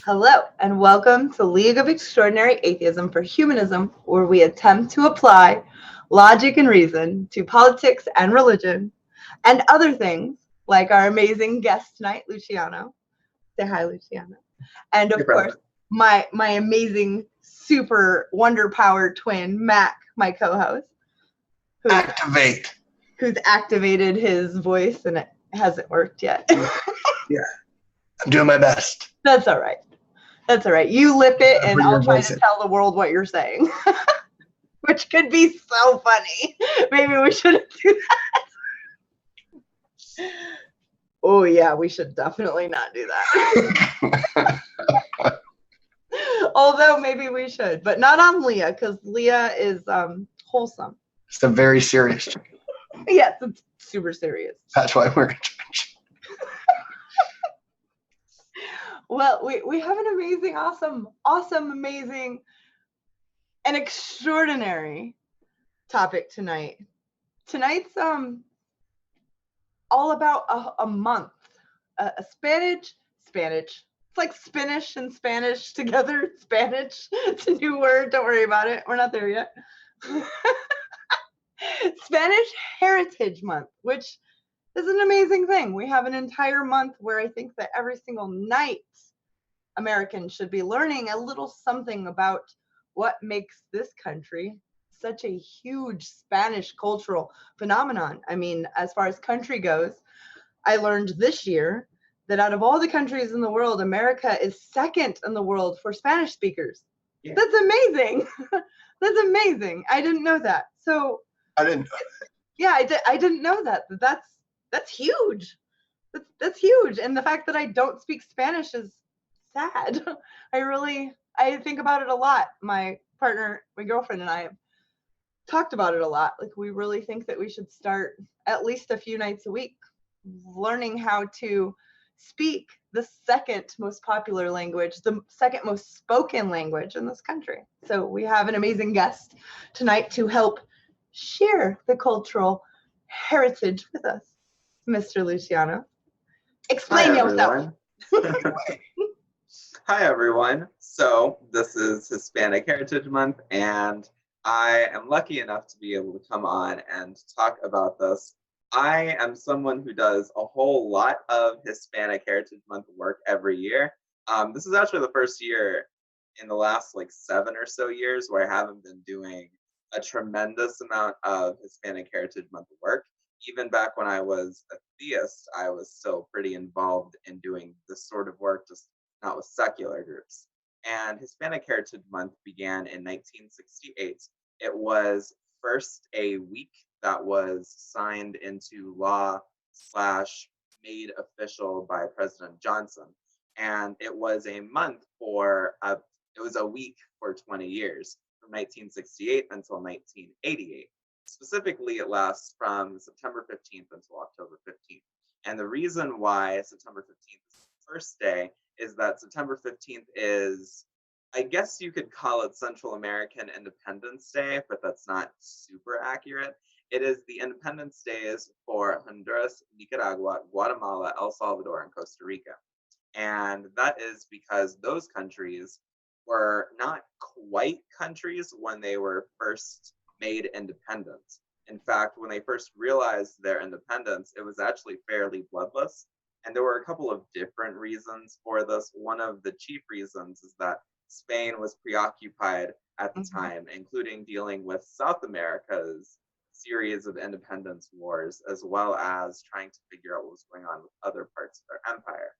Hello, and welcome to League of Extraordinary Atheism for Humanism, where we attempt to apply logic and reason to politics and religion and other things, like our amazing guest tonight, Luciano. Say hi, Luciano. And of course, my amazing, super wonder powered twin, Mac, my co-host, who's activated his voice and it hasn't worked yet. Yeah, I'm doing my best. That's all right. That's all right. You lip it and I'll try to tell the world what you're saying, which could be so funny. Maybe we shouldn't do that. Oh, yeah, we should definitely not do that. Although maybe we should, but not on LEAH, because LEAH is wholesome. It's a very serious. Yes, it's super serious. That's why we're in charge. Well, we have an amazing, awesome, amazing, and extraordinary topic tonight. Tonight's all about a month, a Spanish. It's like Spanish and Spanish together. Spanish. It's a new word. Don't worry about it. We're not there yet. Spanish Heritage Month, which is an amazing thing. We have an entire month where I think that every single night Americans should be learning a little something about what makes this country such a huge Spanish cultural phenomenon. I mean, as far as country goes, I learned this year that out of all the countries in the world, America is second in the world for Spanish speakers. Yeah. That's amazing. That's amazing. I didn't know that. So I didn't. Yeah, I didn't know that. That's huge. That's huge. And the fact that I don't speak Spanish is sad. I think about it a lot. My partner, my girlfriend and I have talked about it a lot. Like, we really think that we should start at least a few nights a week learning how to speak the second most popular language, the second most spoken language in this country. So we have an amazing guest tonight to help share the cultural heritage with us, Mr. Luciano. Explain yourself. Hi, everyone. So this is Hispanic Heritage Month, and I am lucky enough to be able to come on and talk about this. I am someone who does a whole lot of Hispanic Heritage Month work every year. This is actually the first year in the last 7 or so years where I haven't been doing a tremendous amount of Hispanic Heritage Month work. Even back when I was a theist, I was still pretty involved in doing this sort of work, just not with secular groups. And Hispanic Heritage Month began in 1968. It was first a week that was signed into law / made official by President Johnson. And it was a month it was a week for 20 years, from 1968 until 1988. Specifically, it lasts from September 15th until October 15th. And the reason why September 15th is the first day is that September 15th is, I guess you could call it Central American Independence Day, but that's not super accurate. It is the Independence Days for Honduras, Nicaragua, Guatemala, El Salvador, and Costa Rica. And that is because those countries were not quite countries when they were first made independent. In fact, when they first realized their independence, it was actually fairly bloodless. And there were a couple of different reasons for this. One of the chief reasons is that Spain was preoccupied at the time, including dealing with South America's series of independence wars, as well as trying to figure out what was going on with other parts of their empire.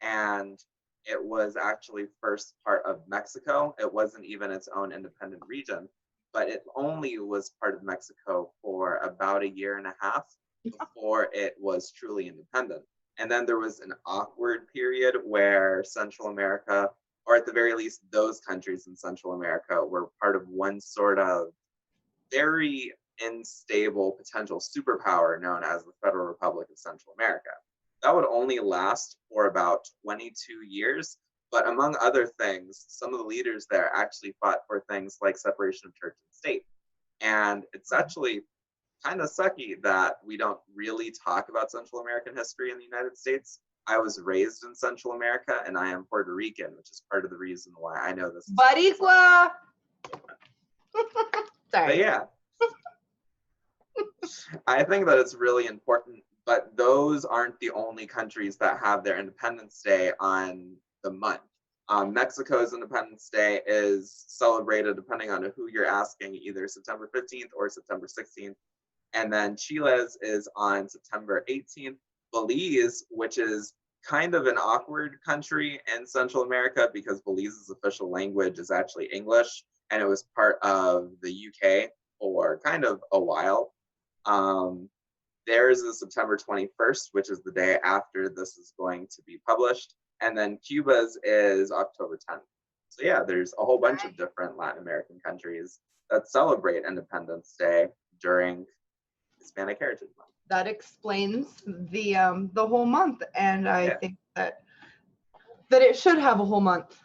And it was actually first part of Mexico. It wasn't even its own independent region, but it only was part of Mexico for about a year and a half before it was truly independent. And then there was an awkward period where Central America, or at the very least, those countries in Central America, were part of one sort of very unstable potential superpower known as the Federal Republic of Central America. That would only last for about 22 years. But among other things, some of the leaders there actually fought for things like separation of church and state. And it's actually kind of sucky that we don't really talk about Central American history in the United States. I was raised in Central America, and I am Puerto Rican, which is part of the reason why I know this. Barigua. But Sorry. yeah, I think that it's really important, but those aren't the only countries that have their Independence Day on the month. Mexico's Independence Day is celebrated, depending on who you're asking, either September 15th or September 16th. And then Chile's is on September 18th. Belize, which is kind of an awkward country in Central America because Belize's official language is actually English, and it was part of the UK for kind of a while. Theirs is September 21st, which is the day after this is going to be published. And then Cuba's is October 10th. So yeah, there's a whole bunch of different Latin American countries that celebrate Independence Day during Hispanic Heritage Month. That explains the whole month, and I think that it should have a whole month.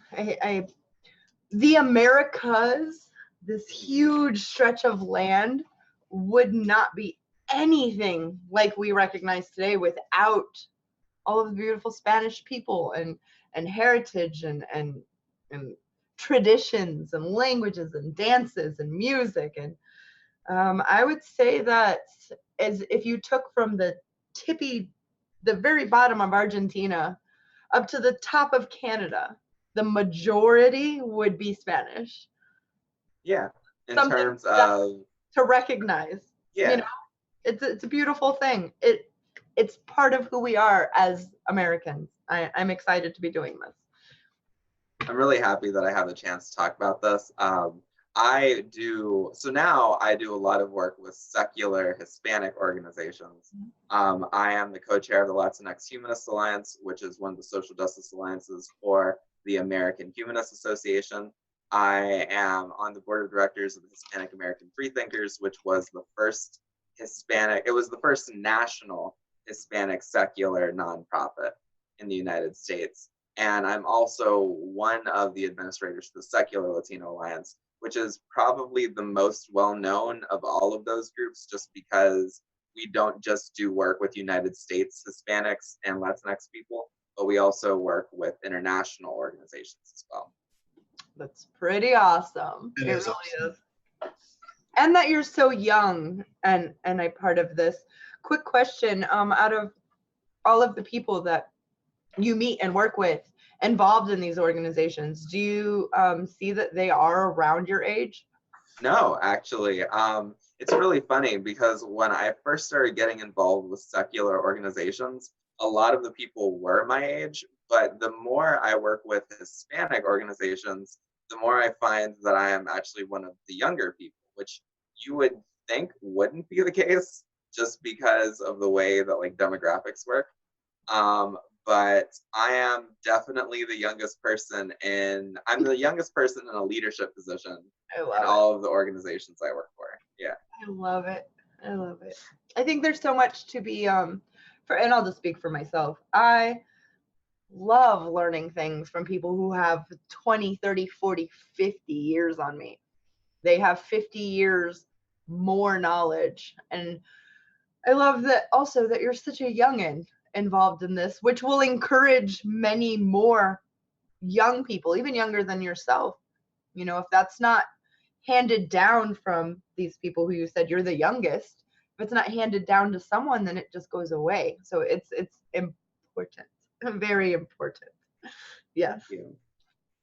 The Americas, this huge stretch of land, would not be anything like we recognize today without all of the beautiful Spanish people and heritage and traditions and languages and dances and music. And I would say that as if you took from the very bottom of Argentina up to the top of Canada, the majority would be Spanish. Yeah, in terms of to recognize. Yeah, you know, it's a beautiful thing. It's part of who we are as Americans. I'm excited to be doing this. I'm really happy that I have a chance to talk about this. Now I do a lot of work with secular Hispanic organizations. I am the co-chair of the Latinx Humanist Alliance, which is one of the social justice alliances for the American Humanist Association. I am on the board of directors of the Hispanic American Freethinkers, which was the first national Hispanic secular nonprofit in the United States. And I'm also one of the administrators for the Secular Latino Alliance, which is probably the most well-known of all of those groups, just because we don't just do work with United States Hispanics and Latinx people, but we also work with international organizations as well. That's pretty awesome. It really is. And that you're so young and a part of this. Quick question, out of all of the people that you meet and work with involved in these organizations, do you see that they are around your age? No, actually. It's really funny because when I first started getting involved with secular organizations, a lot of the people were my age, but the more I work with Hispanic organizations, the more I find that I am actually one of the younger people, which you would think wouldn't be the case just because of the way that like demographics work. But I am definitely the youngest person I'm the youngest person in a leadership position in all of the organizations I work for. Yeah. I love it. I love it. I think there's so much to be, and I'll just speak for myself. I love learning things from people who have 20, 30, 40, 50 years on me. They have 50 years more knowledge. And I love that also that you're such a youngin' involved in this, which will encourage many more young people, even younger than yourself. You know, if that's not handed down from these people who you said you're the youngest, if it's not handed down to someone, then it just goes away. So it's important, very important. Yes. Thank you.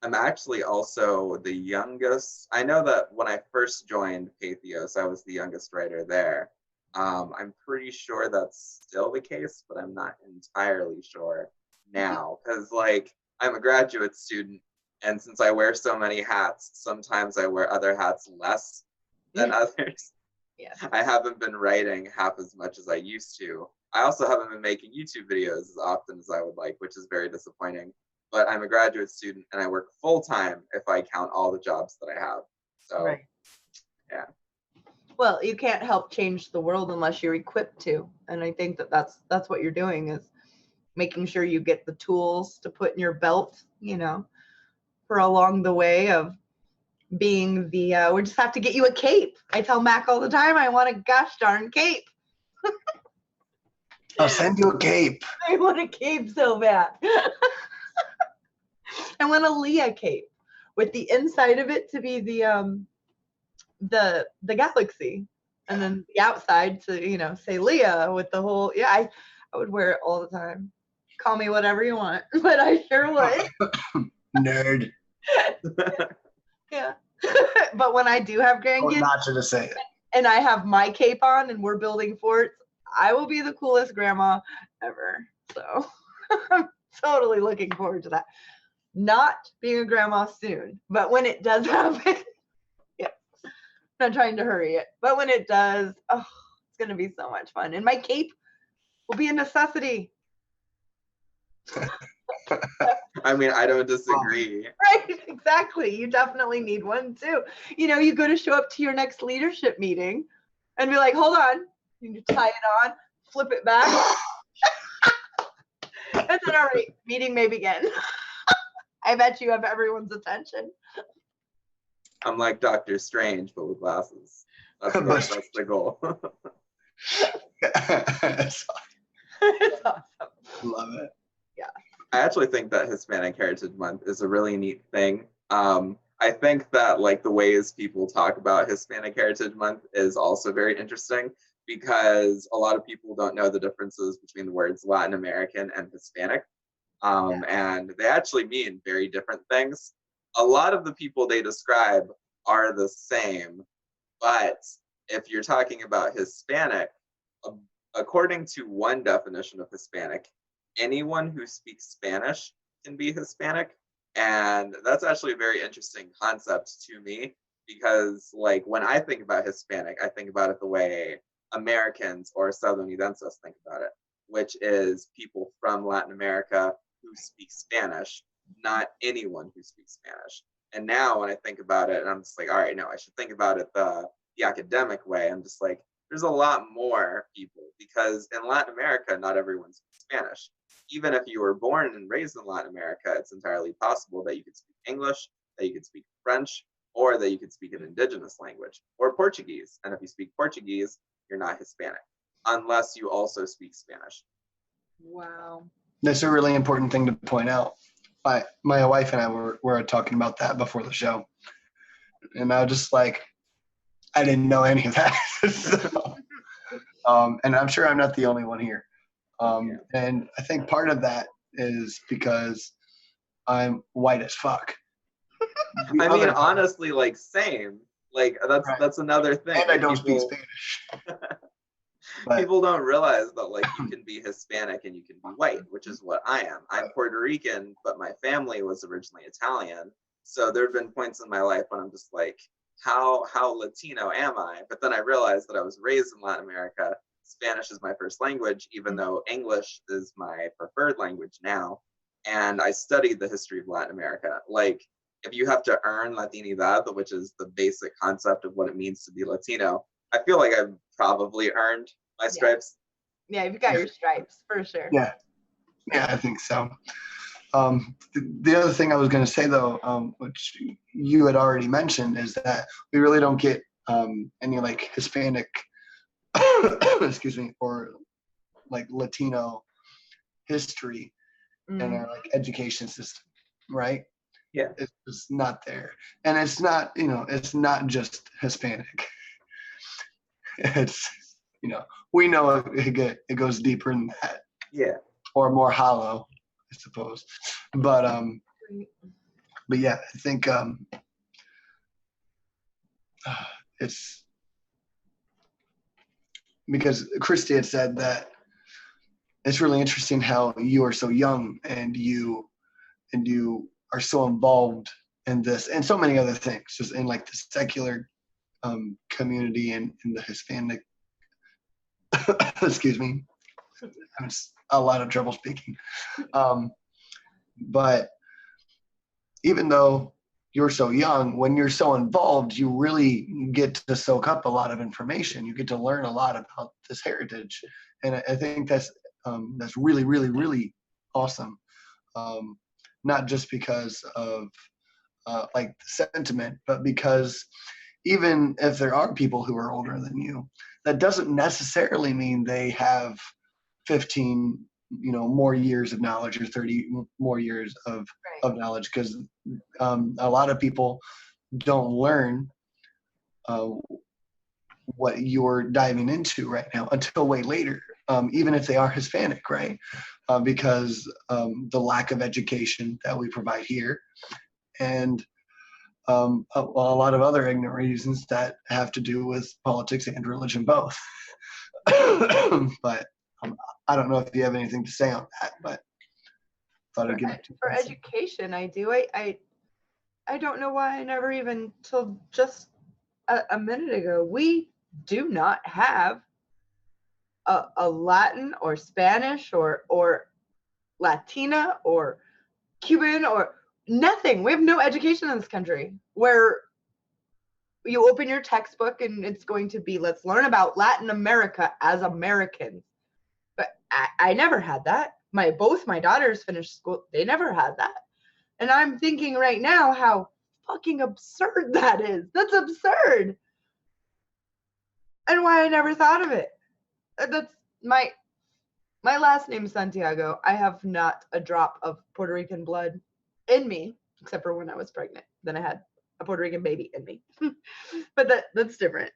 I'm actually also the youngest. I know that when I first joined Pathos, I was the youngest writer there. I'm pretty sure that's still the case, but I'm not entirely sure now because like I'm a graduate student, and since I wear so many hats, sometimes I wear other hats less than others. Yeah. I haven't been writing half as much as I used to. I also haven't been making YouTube videos as often as I would like, which is very disappointing. But I'm a graduate student and I work full time if I count all the jobs that I have. So, right. Yeah. Well, you can't help change the world unless you're equipped to. And I think that that's what you're doing, is making sure you get the tools to put in your belt, you know, for along the way of being the, we just have to get you a cape. I tell Mac all the time, I want a gosh darn cape. I'll send you a cape. I want a cape so bad. I want a LEAH cape with the inside of it to be the galaxy, and then the outside to say LEAH with the whole. Yeah, I would wear it all the time. Call me whatever you want, but I sure would. Nerd. Yeah. But when I do have grandkids, Not to say it. and I have my cape on and we're building forts, I will be the coolest grandma ever. So I'm totally looking forward to that. Not being a grandma soon, but when it does happen, yeah, not trying to hurry it, but when it does, oh, it's going to be so much fun. And my cape will be a necessity. I mean, I don't disagree. Right, exactly. You definitely need one too. You go to show up to your next leadership meeting and be like, hold on, you tie it on, flip it back. And then, all right, meeting may begin. I bet you have everyone's attention. I'm like Dr. Strange, but with glasses. That's the goal. It's awesome. Love it. Yeah. I actually think that Hispanic Heritage Month is a really neat thing. I think that the ways people talk about Hispanic Heritage Month is also very interesting, because a lot of people don't know the differences between the words Latin American and Hispanic. And they actually mean very different things. A lot of the people they describe are the same, but if you're talking about Hispanic, according to one definition of Hispanic, anyone who speaks Spanish can be Hispanic. And that's actually a very interesting concept to me, because when I think about Hispanic, I think about it the way Americans or estadounidenses think about it, which is people from Latin America who speak Spanish, not anyone who speaks Spanish. And now when I think about it, I'm just like, all right, no, I should think about it the academic way. I'm just like, there's a lot more people, because in Latin America, not everyone speaks Spanish. Even if you were born and raised in Latin America, it's entirely possible that you could speak English, that you could speak French, or that you could speak an indigenous language, or Portuguese. And if you speak Portuguese, you're not Hispanic, unless you also speak Spanish. Wow. That's a really important thing to point out. My wife and I were talking about that before the show. And I was just like, I didn't know any of that. So, and I'm sure I'm not the only one here. And I think part of that is because I'm white as fuck. I mean, honestly, same. That's another thing. And I don't speak Spanish. People don't realize that you can be Hispanic and you can be white, which is what I am. I'm Puerto Rican, but my family was originally Italian. So there have been points in my life when I'm just like, how Latino am I? But then I realized that I was raised in Latin America. Spanish is my first language, even though English is my preferred language now. And I studied the history of Latin America. If you have to earn Latinidad, which is the basic concept of what it means to be Latino, I feel like I've probably earned my stripes. Yeah, you've got your stripes for sure. Yeah, I think so. The other thing I was going to say, though, which you had already mentioned, is that we really don't get any Hispanic, excuse me, or Latino history in our education system, right? Yeah, it's just not there, and it's not it's not just Hispanic. It's we know it goes deeper than that. Yeah, or more hollow, I suppose. But yeah, I think it's because Christy had said that it's really interesting how you are so young and you are so involved in this and so many other things, just in the secular community and in the Hispanic. Excuse me, I'm a lot of trouble speaking. But even though you're so young, when you're so involved, you really get to soak up a lot of information. You get to learn a lot about this heritage, and I think that's really, really, really awesome. Not just because of the sentiment, but because even if there are people who are older than you, that doesn't necessarily mean they have 15 more years of knowledge or 30 more years of knowledge, because a lot of people don't learn what you're diving into right now until way later, even if they are Hispanic, right? Because the lack of education that we provide here, and a lot of other ignorant reasons that have to do with politics and religion both. But I don't know if you have anything to say on that, but thought I'd give it for education, I do. I don't know why I never even, till just a minute ago, we do not have a Latin or Spanish or Latina or Cuban or nothing. We have no education in this country where you open your textbook and it's going to be, let's learn about Latin America as Americans. But I never had that. Both my daughters finished school. They never had that. And I'm thinking right now how fucking absurd that is. That's absurd. And why I never thought of it. That's my last name is Santiago. I have not a drop of Puerto Rican blood in me, except for when I was pregnant. Then I had a Puerto Rican baby in me. But that's different.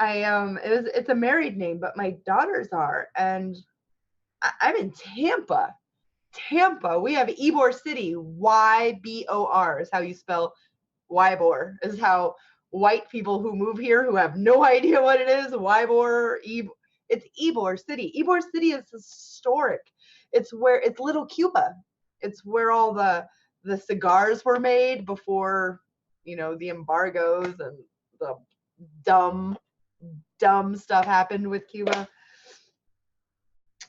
It's a married name, but my daughters are, and I'm in Tampa. We have Ybor City. Ybor is how you spell Ybor, is how white people who move here who have no idea what it is, Ybor, it's Ybor City. Ybor City is historic. It's little Cuba. It's where all the cigars were made before, the embargoes and the dumb stuff happened with Cuba.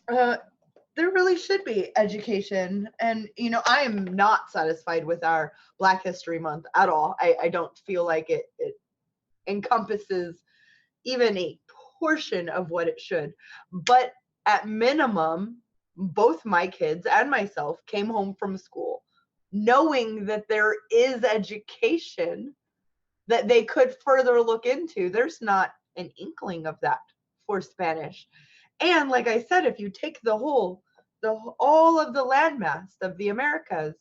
There really should be education. And, I am not satisfied with our Black History Month at all. I don't feel like it encompasses even a portion of what it should. But at minimum, both my kids and myself came home from school knowing that there is education that they could further look into. There's not an inkling of that for Spanish. And like I said, if you take all of the landmass of the Americas,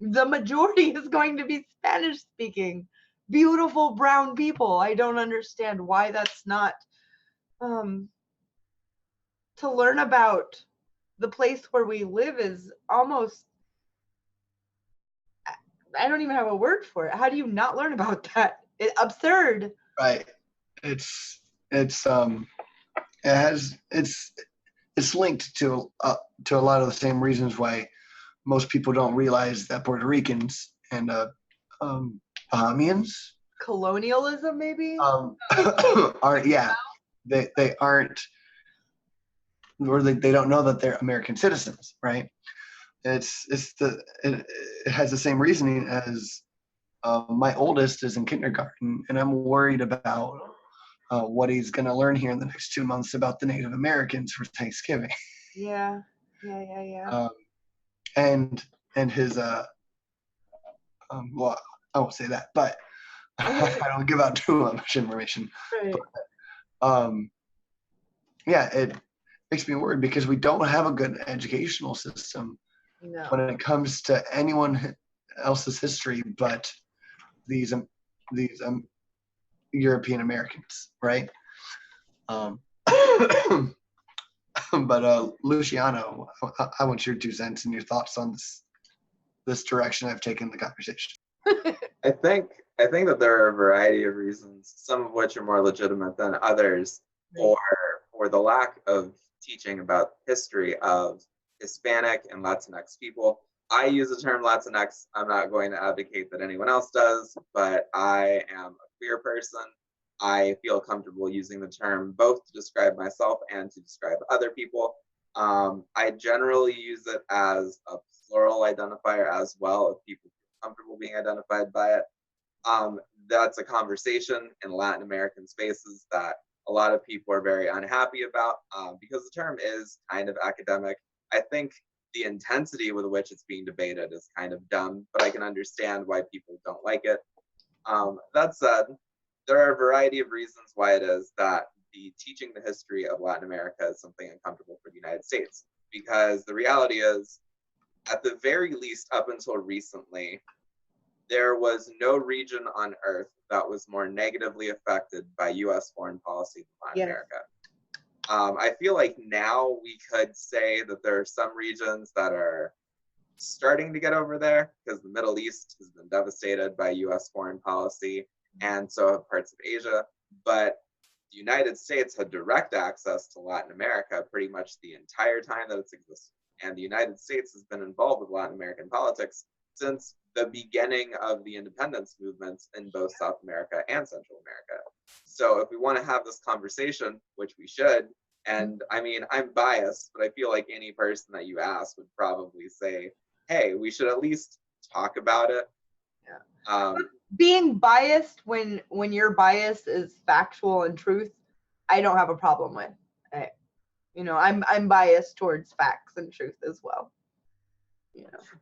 the majority is going to be Spanish speaking, beautiful brown people. I don't understand why that's not to learn about the place where we live is almost, I don't even have a word for it. How do you not learn about that? It's absurd. Right. It's linked to a lot of the same reasons why most people don't realize that Puerto Ricans and Bahamians, colonialism maybe, aren't, yeah, they aren't, or they don't know that they're American citizens, right? It has the same reasoning as my oldest is in kindergarten, and I'm worried about what he's going to learn here in the next 2 months about the Native Americans for Thanksgiving. Yeah. And his well, I won't say that, but I don't give out too much information. Right. But, yeah, it makes me worried because we don't have a good educational system when it comes to anyone else's history but these European Americans, right? But Luciano, I want your 2 cents and your thoughts on this direction I've taken the conversation. I think that there are a variety of reasons, some of which are more legitimate than others, for the lack of teaching about history of Hispanic and Latinx people. I use the term Latinx. I'm not going to advocate that anyone else does, but I am a queer person. I feel comfortable using the term both to describe myself and to describe other people. I generally use it as a plural identifier as well, if people feel comfortable being identified by it. That's a conversation in Latin American spaces that a lot of people are very unhappy about because the term is kind of academic. I think the intensity with which it's being debated is kind of dumb, but I can understand why people don't like it. That said, there are a variety of reasons why it is that the teaching the history of Latin America is something uncomfortable for the United States, because the reality is, at the very least, up until recently, there was no region on Earth that was more negatively affected by U.S. foreign policy than Latin America. I feel like now we could say that there are some regions that are starting to get over there, because the Middle East has been devastated by U.S. foreign policy, and so have parts of Asia. But the United States had direct access to Latin America pretty much the entire time that it's existed. And the United States has been involved with Latin American politics since the beginning of the independence movements in both South America and Central America. So if we want to have this conversation, which we should, and I mean, I'm biased, but I feel like any person that you ask would probably say, hey, we should at least talk about it. Yeah. Being biased when your bias is factual and truth, I don't have a problem with. I'm biased towards facts and truth as well.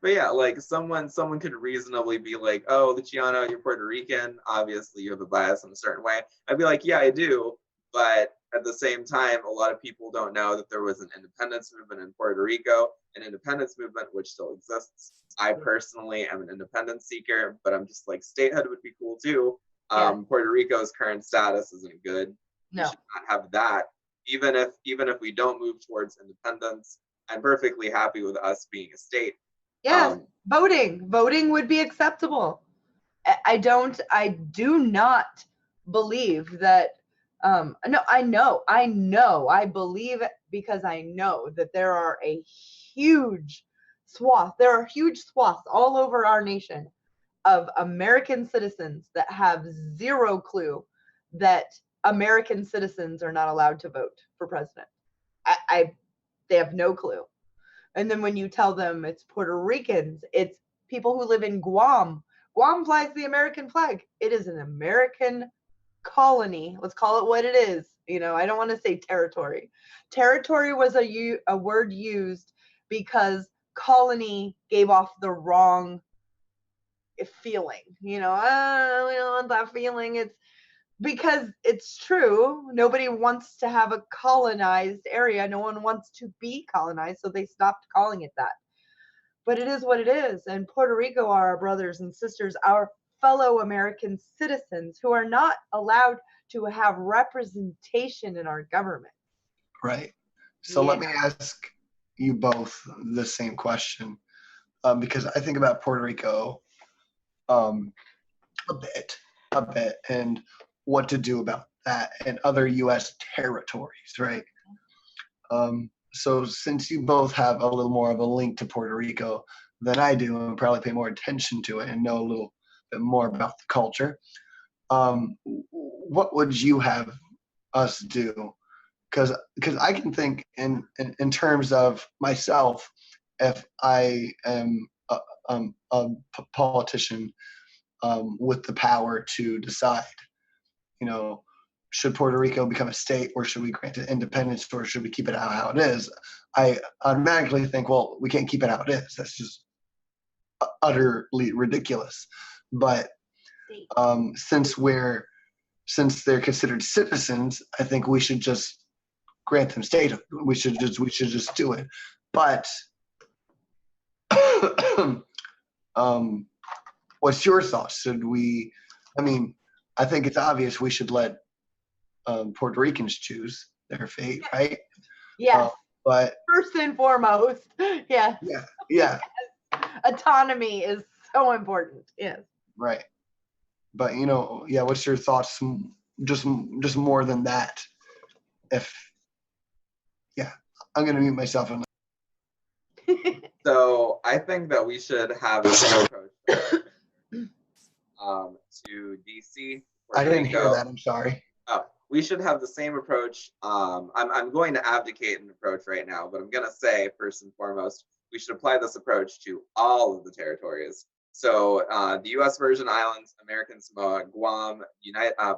But yeah, like someone could reasonably be like, oh, Luciano, you're Puerto Rican, obviously you have a bias in a certain way. I'd be like, yeah, I do, but at the same time, a lot of people don't know that there was an independence movement in Puerto Rico, an independence movement which still exists. I personally am an independence seeker, but I'm just like, statehood would be cool too. Puerto Rico's current status isn't good. No. We should not have that. Even if we don't move towards independence, I'm perfectly happy with us being a state. Yes, voting would be acceptable. I do not believe that. No, I believe it, because I know that there are huge swaths all over our nation of American citizens that have zero clue that American citizens are not allowed to vote for president. They have no clue. And then when you tell them it's Puerto Ricans, it's people who live in Guam. Guam flies the American flag. It is an American colony. Let's call it what it is. I don't want to say territory. Territory was a word used because colony gave off the wrong feeling. We don't want that feeling. It's because it's true. Nobody wants to have a colonized area. No one wants to be colonized, so they stopped calling it that. But it is what it is. And Puerto Rico are our brothers and sisters, our fellow American citizens who are not allowed to have representation in our government. Right. So let me ask you both the same question, because I think about Puerto Rico a bit, and what to do about that and other U.S. territories, right? So since you both have a little more of a link to Puerto Rico than I do, and probably pay more attention to it and know a little bit more about the culture, what would you have us do? Because I can think in terms of myself, if I am a politician with the power to decide, should Puerto Rico become a state, or should we grant it independence, or should we keep it how it is? I automatically think, well, we can't keep it how it is. That's just utterly ridiculous. But since they're considered citizens, I think we should just grant them statehood. We should just do it. But what's your thoughts? Should we? I mean, I think it's obvious we should let Puerto Ricans choose their fate, right? Yes. But first and foremost, yes. Yeah. Yes. Autonomy is so important. Yes. Right. But what's your thoughts? Just more than that. I'm gonna mute myself. So I think that we should have the same approach to DC. I didn't hear that. I'm sorry. Oh, we should have the same approach. I'm going to abdicate an approach right now, but I'm going to say first and foremost, we should apply this approach to all of the territories. So the U.S. Virgin Islands, American Samoa, Guam,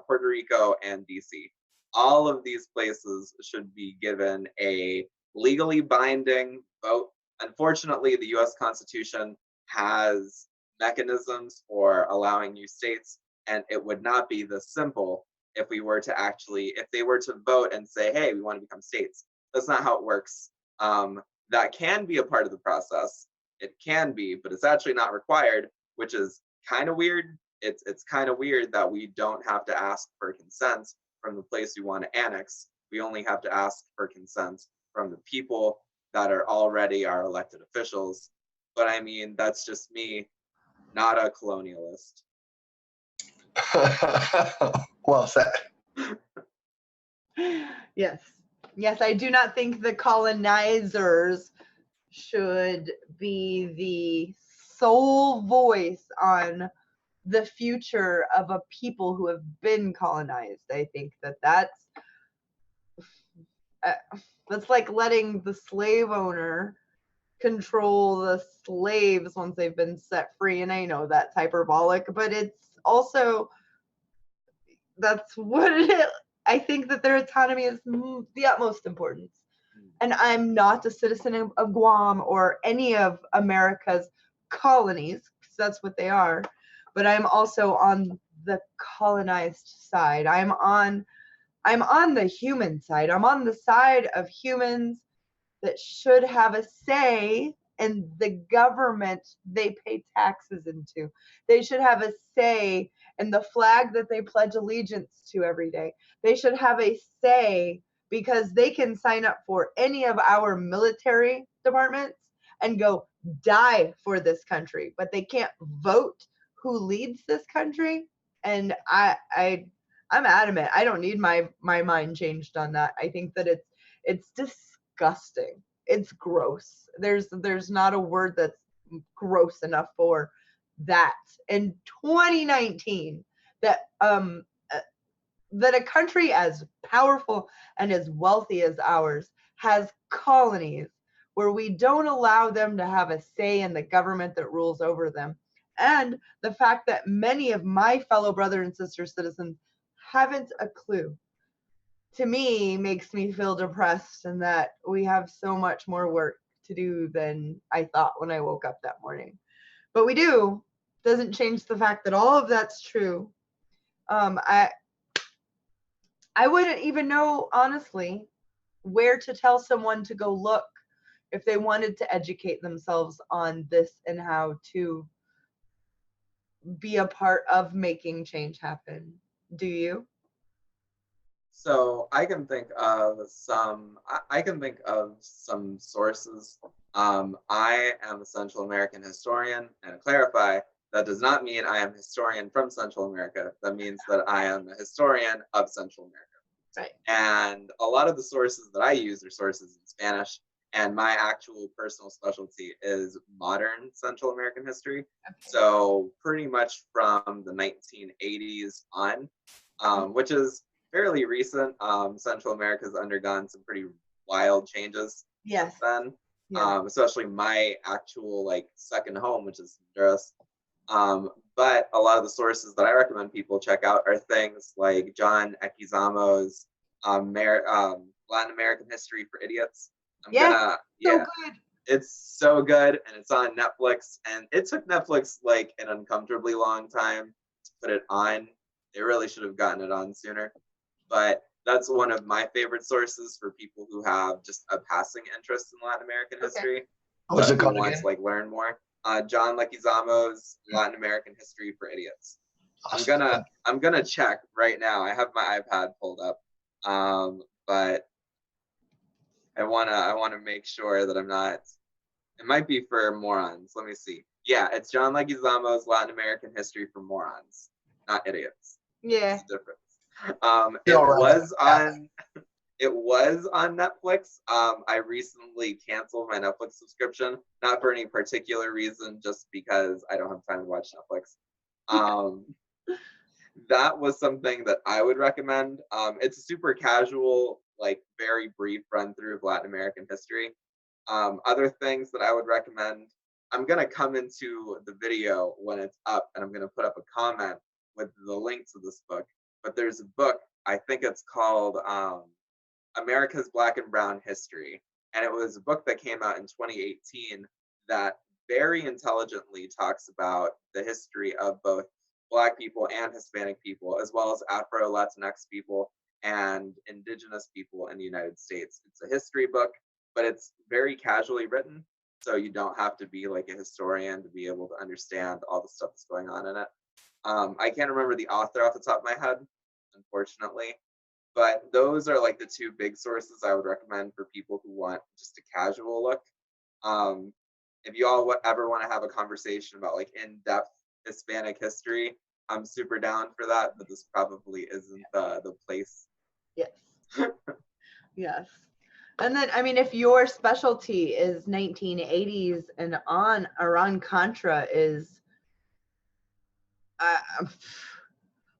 Puerto Rico, and DC. All of these places should be given a legally binding vote. Unfortunately, the U.S. Constitution has mechanisms for allowing new states, and it would not be this simple if we were to actually, if they were to vote and say, hey, we want to become states. That's not how it works. That can be a part of the process. It can be, but it's actually not required, which is kind of weird. It's kind of weird that we don't have to ask for consent from the place we want to annex. We only have to ask for consent from the people that are already our elected officials. But I mean, that's just me, not a colonialist. Well said. Yes. Yes, I do not think the colonizers should be the sole voice on the future of a people who have been colonized. I think that that's like letting the slave owner control the slaves once they've been set free. And I know that's hyperbolic, but it's also, that's what it is. I think that their autonomy is the utmost importance. And I'm not a citizen of Guam or any of America's colonies, because that's what they are. But I'm also on the colonized side. I'm on the human side. I'm on the side of humans that should have a say in the government they pay taxes into. They should have a say in the flag that they pledge allegiance to every day. They should have a say because they can sign up for any of our military departments and go die for this country, but they can't vote who leads this country. And I'm adamant. I don't need my mind changed on that. I think that it's disgusting. It's gross. There's not a word that's gross enough for that. In 2019, that that a country as powerful and as wealthy as ours has colonies where we don't allow them to have a say in the government that rules over them. And the fact that many of my fellow brother and sister citizens haven't a clue, to me makes me feel depressed, and that we have so much more work to do than I thought when I woke up that morning. But we do. Doesn't change the fact that all of that's true. I wouldn't even know, honestly, where to tell someone to go look if they wanted to educate themselves on this and how to be a part of making change happen. Do you? So I can think of some sources. I am a Central American historian, and to clarify, that does not mean I am a historian from Central America. That means that I am a historian of Central America. Right. And a lot of the sources that I use are sources in Spanish, and my actual personal specialty is modern Central American history. Okay. So pretty much from the 1980s on, which is fairly recent. Central America has undergone some pretty wild changes Yes. since then. Yeah. Especially my actual second home, which is Honduras. But a lot of the sources that I recommend people check out are things like John Equizamo's Latin American History for Idiots. So good. It's so good, and it's on Netflix. And it took Netflix an uncomfortably long time to put it on. They really should have gotten it on sooner. But that's one of my favorite sources for people who have just a passing interest in Latin American history. What's it called who wants again? learn more. John Leguizamo's Latin American History for Idiots. Awesome. I'm gonna check right now. I have my iPad pulled up, but I wanna make sure that I'm not. It might be for morons. Let me see. Yeah, it's John Leguizamo's Latin American History for Morons, not idiots. Yeah. It's different. It was on Netflix. I recently canceled my Netflix subscription, not for any particular reason, just because I don't have time to watch Netflix. That was something that I would recommend. It's a super casual, very brief run through of Latin American history. Other things that I would recommend, I'm going to come into the video when it's up, and I'm going to put up a comment with the link to this book. But there's a book, I think it's called America's Black and Brown History. And it was a book that came out in 2018 that very intelligently talks about the history of both Black people and Hispanic people, as well as Afro Latinx people and Indigenous people in the United States. It's a history book, but it's very casually written, so you don't have to be like a historian to be able to understand all the stuff that's going on in it. I can't remember the author off the top of my head, unfortunately, but those are like the two big sources I would recommend for people who want just a casual look. Um, if you all ever want to have a conversation about like in-depth Hispanic history, I'm super down for that, but this probably isn't the place. Yes. Yes. And then, I mean, if your specialty is 1980s and on, Iran-Contra is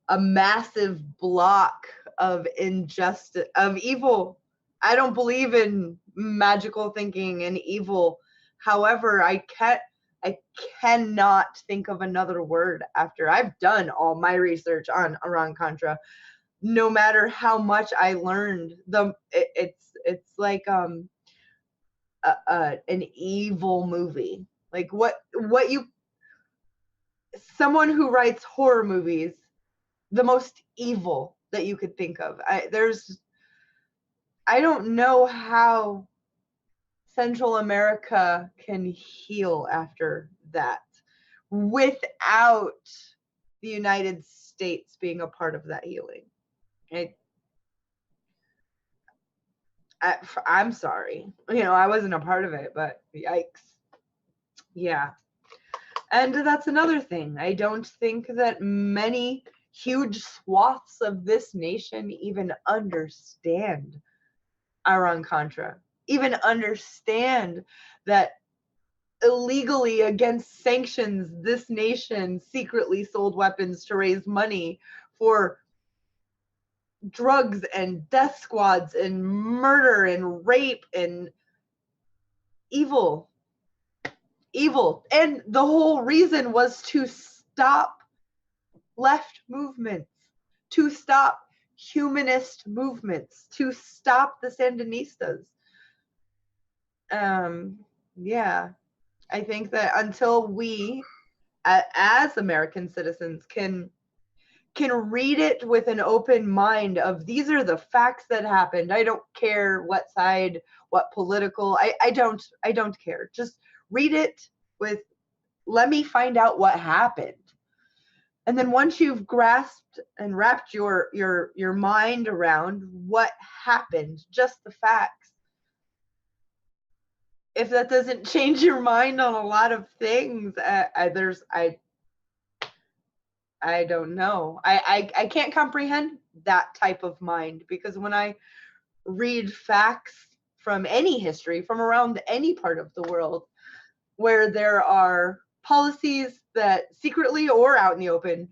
a massive block of injustice, of evil. I don't believe in magical thinking and evil. However, I cannot think of another word after I've done all my research on Iran-Contra. No matter how much I learned, it's like an evil movie. Like what you, someone who writes horror movies, the most evil that you could think of. I don't know how Central America can heal after that without the United States being a part of that healing. I'm sorry. I wasn't a part of it, but yikes. Yeah. And that's another thing. I don't think that many huge swaths of this nation even understand Iran-Contra, even understand that illegally, against sanctions, this nation secretly sold weapons to raise money for drugs and death squads and murder and rape and evil. And the whole reason was to stop left movements, to stop humanist movements, to stop the Sandinistas. Yeah, I think that until we, as American citizens, can read it with an open mind of these are the facts that happened. I don't care what side, what political. I don't care. Just read it with, let me find out what happened. And then once you've grasped and wrapped your mind around what happened, just the facts, if that doesn't change your mind on a lot of things, I don't know. I can't comprehend that type of mind, because when I read facts from any history, from around any part of the world, where there are policies that secretly or out in the open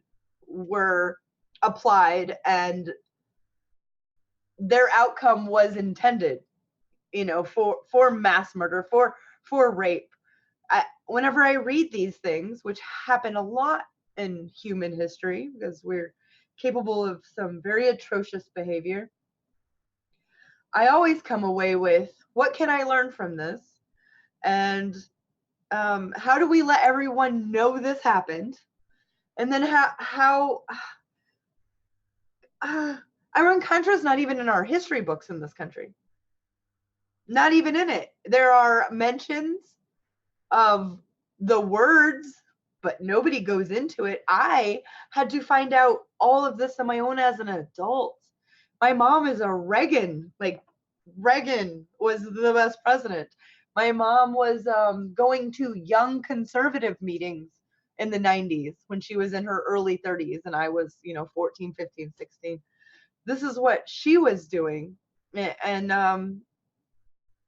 were applied and their outcome was intended, for mass murder, for rape. Whenever I read these things, which happen a lot in human history because we're capable of some very atrocious behavior, I always come away with, what can I learn from this? And how do we let everyone know this happened? And then how Iran-Contra is not even in our history books in this country. Not even in it. There are mentions of the words, but nobody goes into it. I had to find out all of this on my own as an adult. My mom is a Reagan. Like, Reagan was the best president. My mom was going to young conservative meetings in the 90s when she was in her early 30s and I was, 14, 15, 16. This is what she was doing. And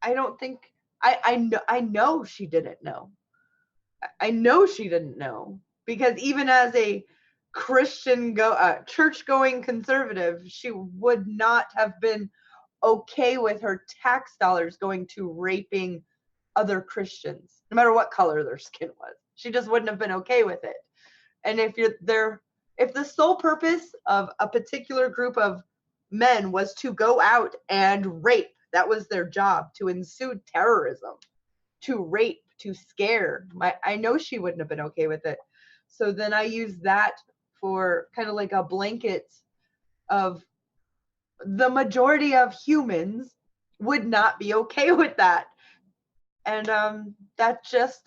I don't think, I know she didn't know. I know she didn't know, because even as a Christian church-going conservative, she would not have been okay with her tax dollars going to raping other Christians, no matter what color their skin was. She just wouldn't have been okay with it. And if the sole purpose of a particular group of men was to go out and rape, that was their job, to ensue terrorism, to rape, to scare. I know she wouldn't have been okay with it. So then I use that for kind of like a blanket of the majority of humans would not be okay with that. And that just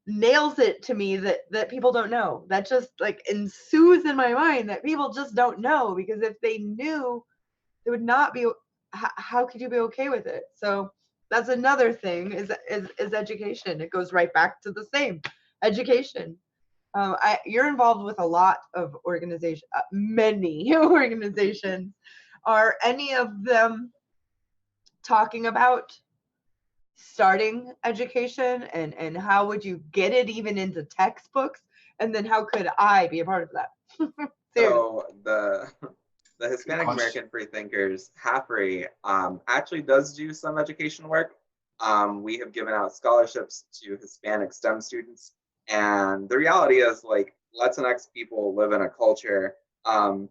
nails it to me that people don't know. That just like ensues in my mind that people just don't know, because if they knew, they would not be. How could you be okay with it? So that's another thing is education. It goes right back to the same education. You're involved with a lot of organizations, many organizations. Are any of them talking about starting education, and how would you get it even into textbooks? And then how could I be a part of that? So the Hispanic American Free Thinkers, HAFRE, actually does do some education work. We have given out scholarships to Hispanic STEM students. And the reality is, like, Latinx people live in a culture. I'm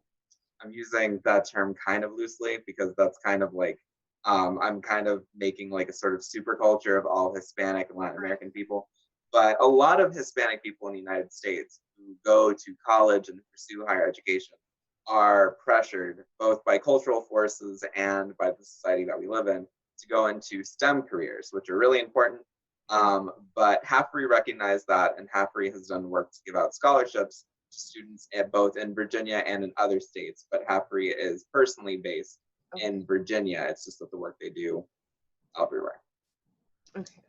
using that term kind of loosely because that's kind of like, I'm kind of making like a sort of super culture of all Hispanic and Latin American people. But a lot of Hispanic people in the United States who go to college and pursue higher education are pressured both by cultural forces and by the society that we live in to go into STEM careers, which are really important. But HAFRE recognized that, and HAFRE has done work to give out scholarships to students both in Virginia and in other states. But HAFRE is personally based in Virginia. It's just that the work they do everywhere. Okay.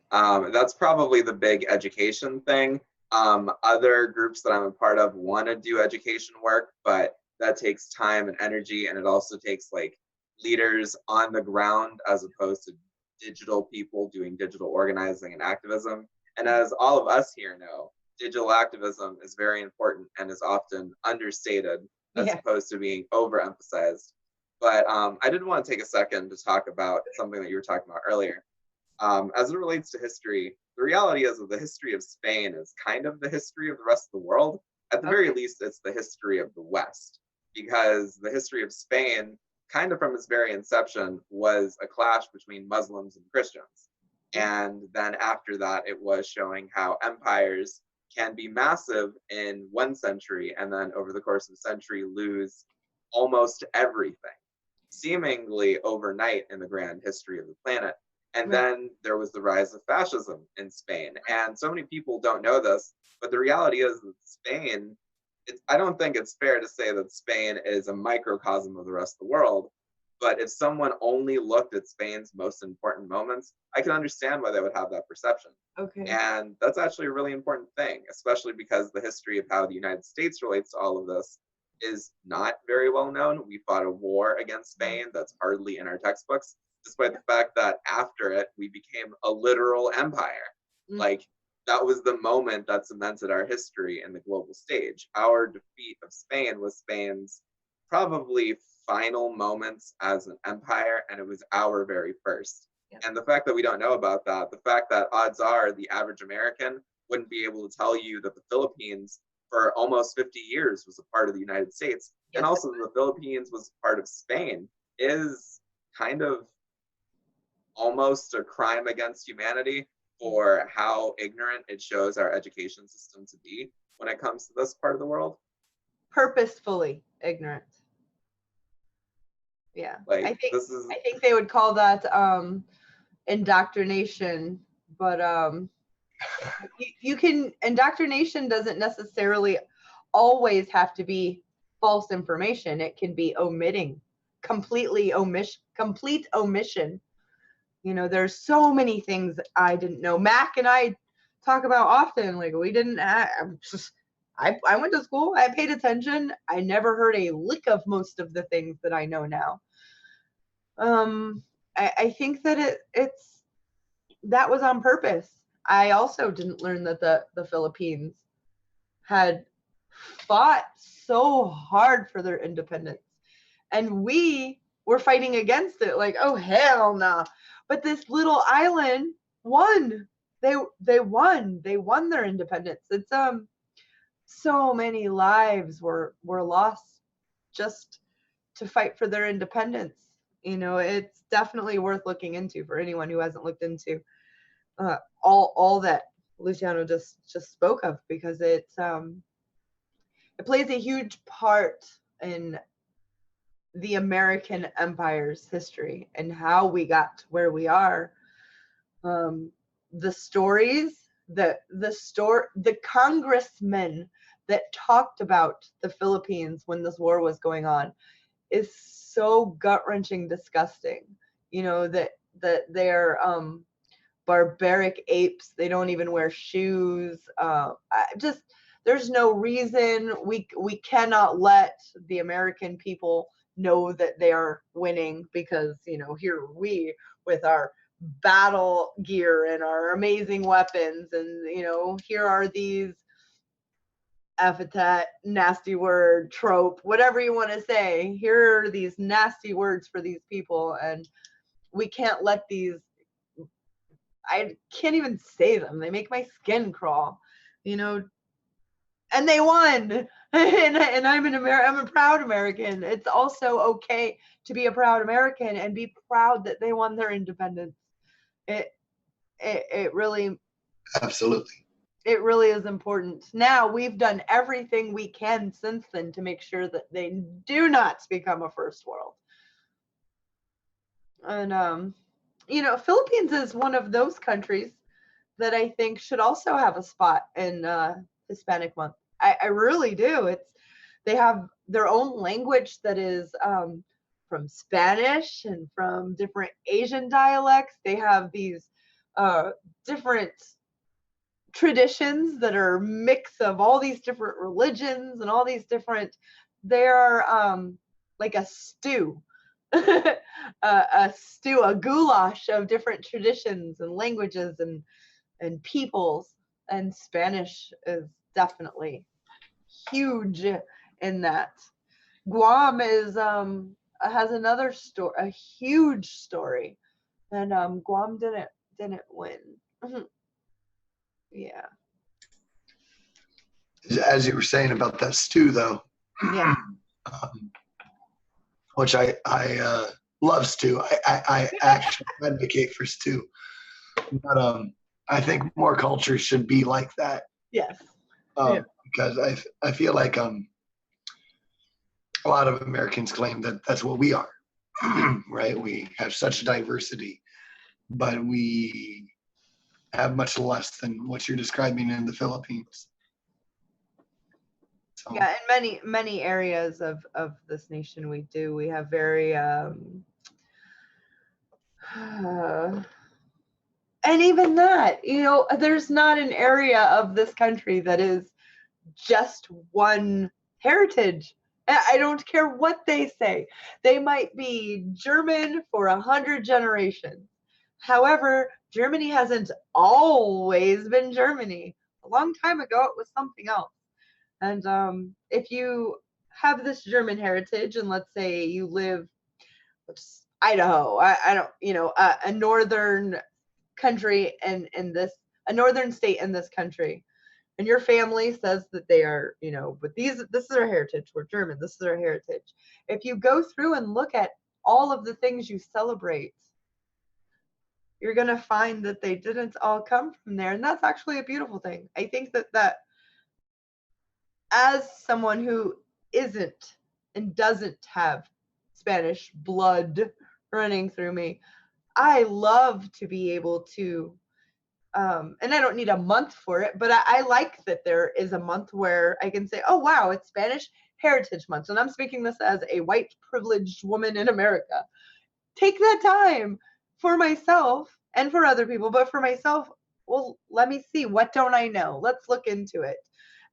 That's probably the big education thing. Other groups that I'm a part of want to do education work, but that takes time and energy, and it also takes like leaders on the ground as opposed to digital people doing digital organizing and activism. And as all of us here know, digital activism is very important and is often understated as opposed to being overemphasized. But I did want to take a second to talk about something that you were talking about earlier. As it relates to history, the reality is that the history of Spain is kind of the history of the rest of the world. At the very least, it's the history of the West, because the history of Spain, kind of from its very inception, was a clash between Muslims and Christians. And then after that, it was showing how empires can be massive in one century and then over the course of a century lose almost everything, seemingly overnight in the grand history of the planet. And then there was the rise of fascism in Spain. And so many people don't know this, but the reality is that Spain, I don't think it's fair to say that Spain is a microcosm of the rest of the world. But if someone only looked at Spain's most important moments, I can understand why they would have that perception. Okay. And that's actually a really important thing, especially because the history of how the United States relates to all of this is not very well known. We fought a war against Spain that's hardly in our textbooks, despite the fact that after it, we became a literal empire. Like, that was the moment that cemented our history in the global stage. Our defeat of Spain was Spain's probably final moments as an empire, and it was our very first. And the fact that we don't know about that, the fact that odds are the average American wouldn't be able to tell you that the Philippines for almost 50 years was a part of the United States, and also the Philippines was part of Spain, is kind of almost a crime against humanity for how ignorant it shows our education system to be when it comes to this part of the world. Purposefully ignorant. Yeah, like, I think they would call that indoctrination, but you can, indoctrination doesn't necessarily always have to be false information. It can be complete omission. You know, there's so many things that I didn't know. Mac and I talk about often, like, we didn't, I went to school, I paid attention, I never heard a lick of most of the things that I know now. I think that that was on purpose. I also didn't learn that the Philippines had fought so hard for their independence, and we were fighting against it like, oh hell no. But this little island won. They won their independence. It's so many lives were lost just to fight for their independence. You know, it's definitely worth looking into for anyone who hasn't looked into all that Luciano just spoke of, because it's it plays a huge part in the American Empire's history and how we got to where we are. The stories, the congressmen that talked about the Philippines when this war was going on is so gut-wrenching disgusting. You know, that they're barbaric apes. They don't even wear shoes. There's no reason. We cannot let the American people know that they are winning, because, you know, here we with our battle gear and our amazing weapons, and, you know, here are these epithet, nasty word, trope, whatever you want to say. Here are these nasty words for these people, and we can't let these, I can't even say them. They make my skin crawl, you know. And they won. And I'm I'm a proud American. It's also okay to be a proud American and be proud that they won their independence. It really, Absolutely. it really is important. Now, we've done everything we can since then to make sure that they do not become a first world. And you know, Philippines is one of those countries that I think should also have a spot in Hispanic Month. I really do. They have their own language that is from Spanish and from different Asian dialects. They have these different traditions that are a mix of all these different religions and all these different. They're like a stew. A stew, a goulash of different traditions and languages and peoples, and Spanish is definitely huge in that. Guam is has another story, a huge story, and Guam didn't win. Yeah. As you were saying about that stew, though, Yeah. which I love stew. I actually advocate for stew, but I think more cultures should be like that. Yes. Because I feel like a lot of Americans claim that that's what we are, right? We have such diversity, but we have much less than what you're describing in the Philippines. So. Yeah, in many areas of this nation we do. We have very and even that, you know, there's not an area of this country that is just one heritage. I don't care what they say. They might be German for 100 generations. However, Germany hasn't always been Germany. A long time ago, it was something else. And if you have this German heritage, and let's say you live, Idaho, I don't, you know, a northern country in this, a northern state in this country, and your family says that they are, you know, but this is our heritage, we're German, this is our heritage. If you go through and look at all of the things you celebrate, you're going to find that they didn't all come from there. And that's actually a beautiful thing. I think that as someone who isn't and doesn't have Spanish blood running through me, I love to be able to and I don't need a month for it, but I like that there is a month where I can say, oh, wow, it's Spanish Heritage Month. And I'm speaking this as a white privileged woman in America. Take that time for myself and for other people, but for myself, well, let me see. What don't I know? Let's look into it.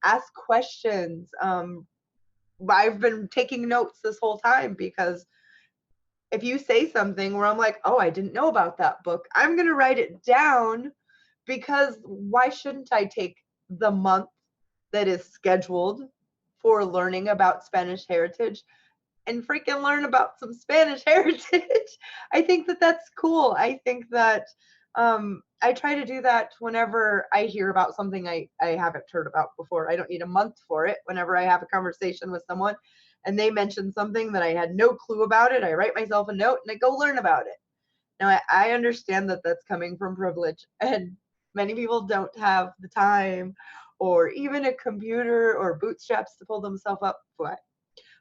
Ask questions. I've been taking notes this whole time, because if you say something where I'm like, oh, I didn't know about that book, I'm going to write it down. Because why shouldn't I take the month that is scheduled for learning about Spanish heritage and freaking learn about some Spanish heritage? I think that that's cool. I think that I try to do that whenever I hear about something I haven't heard about before. I don't need a month for it. Whenever I have a conversation with someone and they mention something that I had no clue about it, I write myself a note and I go learn about it. Now, I understand that that's coming from privilege, and many people don't have the time or even a computer or bootstraps to pull themselves up, fine.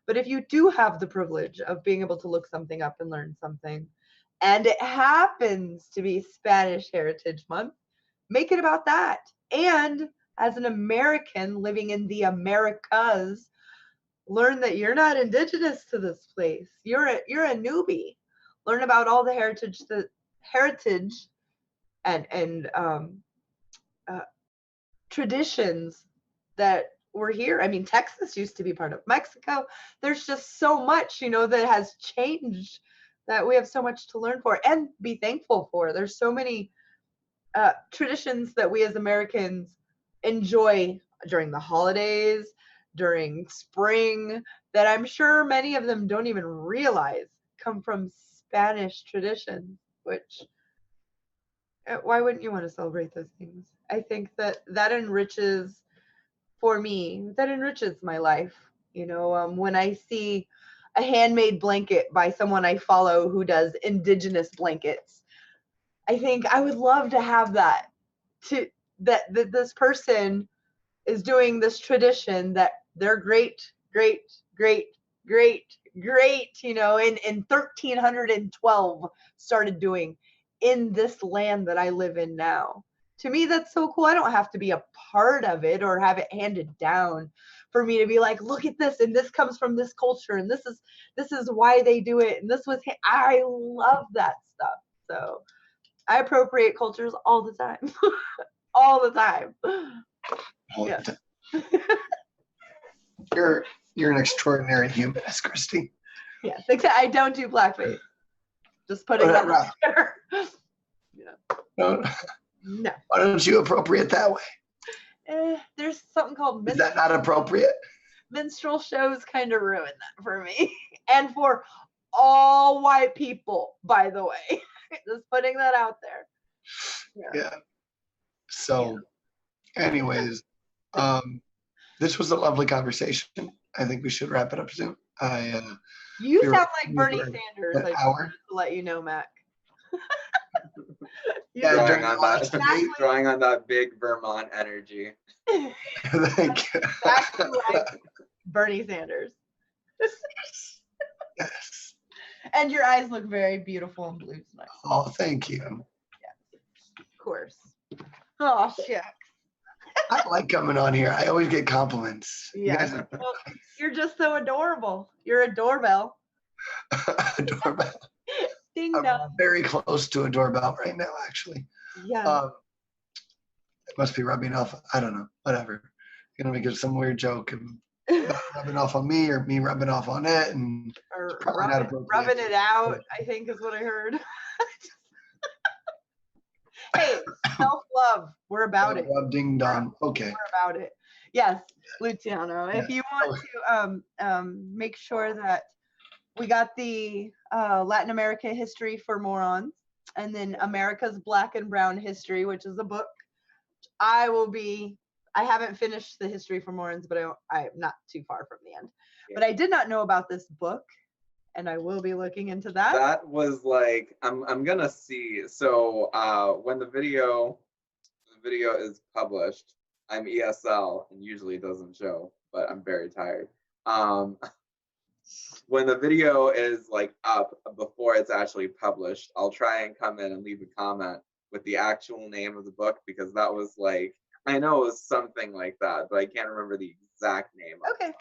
But if you do have the privilege of being able to look something up and learn something, and it happens to be Spanish Heritage Month, make it about that. And as an American living in the Americas, learn that you're not indigenous to this place. You're a newbie. Learn about all the heritage and traditions that were here. I mean, Texas used to be part of Mexico. There's just so much, that has changed, that we have so much to learn for and be thankful for. There's so many traditions that we as Americans enjoy during the holidays, during spring, that I'm sure many of them don't even realize come from Spanish traditions, which why wouldn't you want to celebrate those things? I think that enriches, for me, that enriches my life. When I see a handmade blanket by someone I follow who does indigenous blankets, I think I would love to have that, that this person is doing this tradition that their great in 1312 started doing in this land that I live in now. To me, that's so cool. I don't have to be a part of it or have it handed down for me to be like, look at this, and this comes from this culture, and this is why they do it, and this was. I love that stuff. So I appropriate cultures all the time, all the time. Yeah. You're an extraordinary humanist, Christy. Yes, except I don't do blackface. Just putting that out there. Yeah. No. No. Why don't you appropriate that way? There's something called Is that not appropriate? Minstrel shows kind of ruin that for me. And for all white people, by the way. Just putting that out there. Yeah. So, anyways, this was a lovely conversation. I think we should wrap it up soon. You sound like Bernie Sanders. An hour. To let you know, Mac. Drawing on that big Vermont energy. Thank you. Exactly like Bernie Sanders. Yes. And your eyes look very beautiful and blue tonight. Oh, thank you. Yes, of course. Oh, shucks. I like coming on here. I always get compliments. Yeah. Well, you're just so adorable. You're a doorbell. A doorbell. Ding I'm dong. very close to a doorbell right now, actually. Yeah. It must be rubbing off. I don't know. Whatever. Gonna make it some weird joke and rubbing off on me or me rubbing off on it, and or rubbing it out, I think is what I heard. Hey, self-love. We're about it. Ding dong. Okay. We're about it. Yes, Luciano. If you want to make sure that we got the Latin America history for morons, and then America's Black and Brown history, which is a book. I haven't finished the history for morons, but I'm not too far from the end. Yeah. But I did not know about this book, and I will be looking into that. That was like, I'm gonna see. So when the video is published, I'm ESL, and usually it doesn't show, but I'm very tired. When the video is like up before it's actually published, I'll try and come in and leave a comment with the actual name of the book, because that was like, I know it was something like that, but I can't remember the exact name. Okay.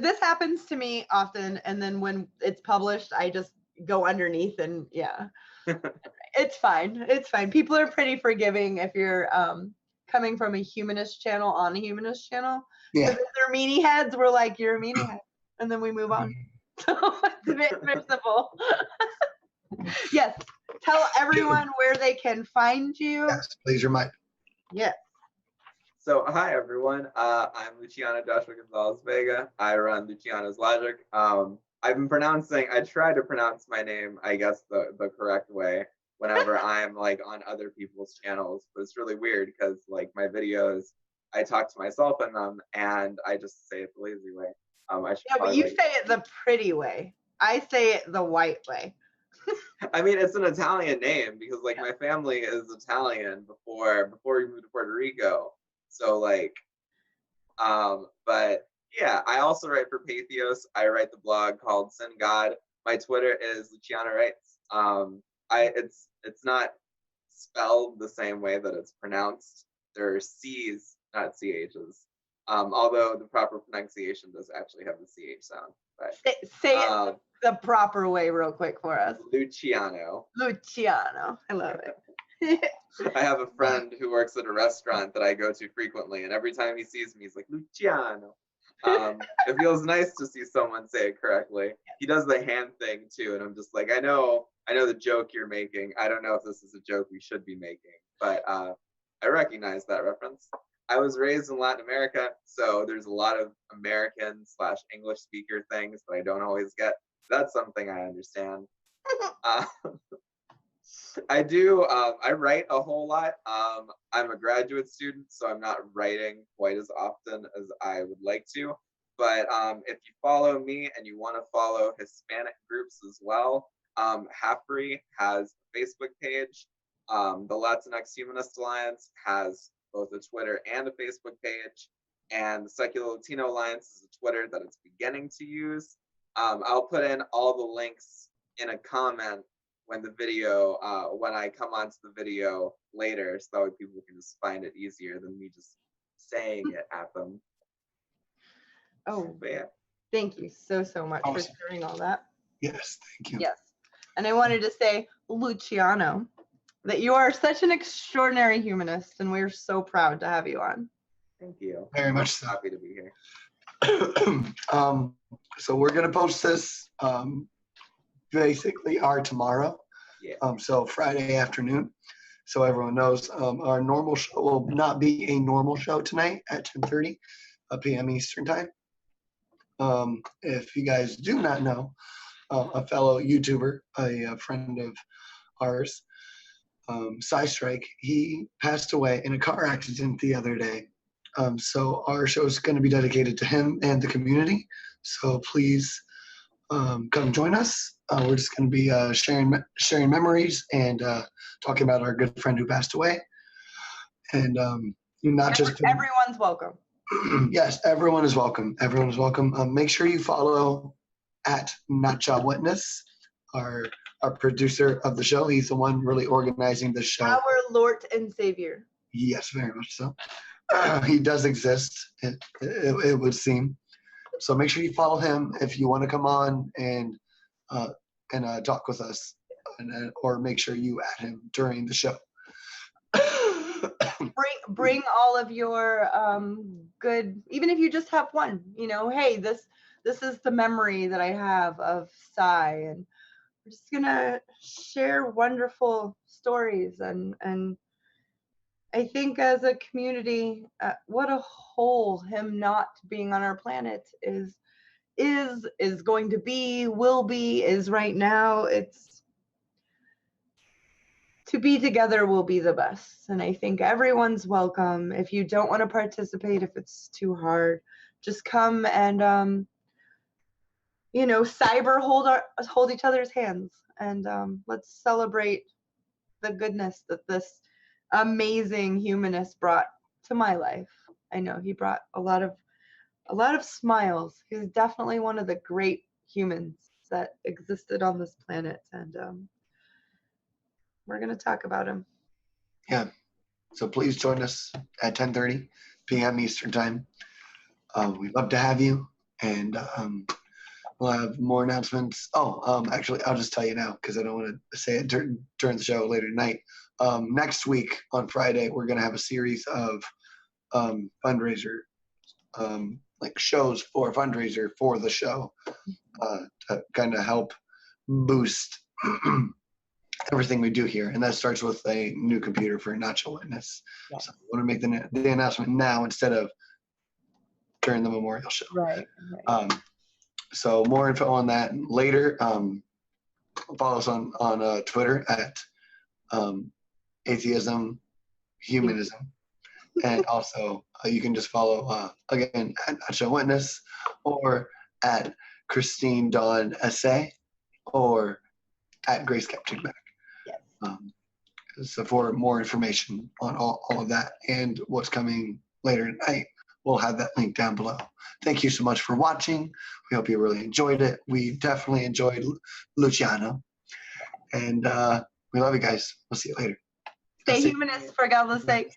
This happens to me often, and then when it's published, I just go underneath and yeah. It's fine. It's fine. People are pretty forgiving if you're coming from a humanist channel on a humanist channel. Yeah. If they're meanie heads, we're like, you're a meanie head. And then we move on. So it's a bit merciful. Yes. Tell everyone where they can find you. Yes, please remind. Yes. So hi everyone. I'm Luciano Joshua Gonzalez Vega. I run Luciano's Logic. I try to pronounce my name, I guess, the correct way whenever I'm like on other people's channels, but it's really weird because like my videos, I talk to myself in them and I just say it the lazy way. But you say it the pretty way. I say it the white way. I mean, it's an Italian name because like my family is Italian before we moved to Puerto Rico. So like But yeah, I also write for Pathos. I write the blog called Sin God. My Twitter is Luciano Writes. It's not spelled the same way that it's pronounced. There are C's, not CH's. Although the proper pronunciation does actually have the CH sound. But Say it the proper way real quick for us. Luciano. Luciano. I love it. I have a friend who works at a restaurant that I go to frequently, and every time he sees me, he's like, Luciano. It feels nice to see someone say it correctly. He does the hand thing too, and I'm just like, I know the joke you're making. I don't know if this is a joke we should be making, but I recognize that reference. I was raised in Latin America, so there's a lot of American/English speaker things that I don't always get. That's something I understand. I do. I write a whole lot. I'm a graduate student, so I'm not writing quite as often as I would like to. But if you follow me and you want to follow Hispanic groups as well, Halfree has a Facebook page. The Latinx Humanist Alliance has both a Twitter and a Facebook page. And the Secular Latino Alliance is a Twitter that it's beginning to use. I'll put in all the links in a comment when the video, when I come onto the video later, so that way people can just find it easier than me just saying it at them. Oh, yeah. Thank you so much for sharing all that. Yes, thank you. Yes. And I wanted to say, Luciano, that you are such an extraordinary humanist, and we're so proud to have you on. Thank you. Very much so. Happy to be here. So we're going to post this basically tomorrow. Yeah. So Friday afternoon. So everyone knows our normal show will not be a normal show tonight at 10:30 p.m. Eastern time. If you guys do not know, a fellow YouTuber, a friend of ours, Strike, he passed away in a car accident the other day. So our show is going to be dedicated to him and the community. So please come join us. We're just going to be sharing memories and talking about our good friend who passed away. And everyone's welcome. Yes, everyone is welcome. Everyone is welcome. Make sure you follow at Nacha Witness, our producer of the show. He's the one really organizing the show. Our Lord and Savior. Yes, very much so. He does exist, it would seem. So make sure you follow him if you want to come on and talk with us, or make sure you add him during the show. Bring all of your good, even if you just have one. Hey, this is the memory that I have of Sai, and we're just gonna share wonderful stories and I think as a community, what a hole him not being on our planet is going to be, will be, is right now. It's to be together will be the best. And I think everyone's welcome. If you don't want to participate, if it's too hard, just come and, cyber hold each other's hands, and let's celebrate the goodness that this amazing humanist brought to my life. I know he brought a lot of smiles. He's definitely one of the great humans that existed on this planet, and we're going to talk about him. Yeah. So please join us at 10:30 p.m. Eastern time. We'd love to have you, and we'll have more announcements. Actually, I'll just tell you now because I don't want to say it during the show later tonight. Next week on Friday, we're going to have a series of fundraiser, like shows for a fundraiser for the show, to kind of help boost everything we do here. And that starts with a new computer for Nacho Witness. Yeah. So I want to make the announcement now instead of during the memorial show. Right. So more info on that later. Follow us on Twitter at Atheism, Humanism. And also you can just follow, again, at Nacho Witness, or at Christine Dawn Essay, or at Grace Captain Back. Yes. So for more information on all of that and what's coming later tonight, we'll have that link down below. Thank you so much for watching. We hope you really enjoyed it. We definitely enjoyed Luciano. And we love you guys. We'll see you later. Stay humanist for God's sake.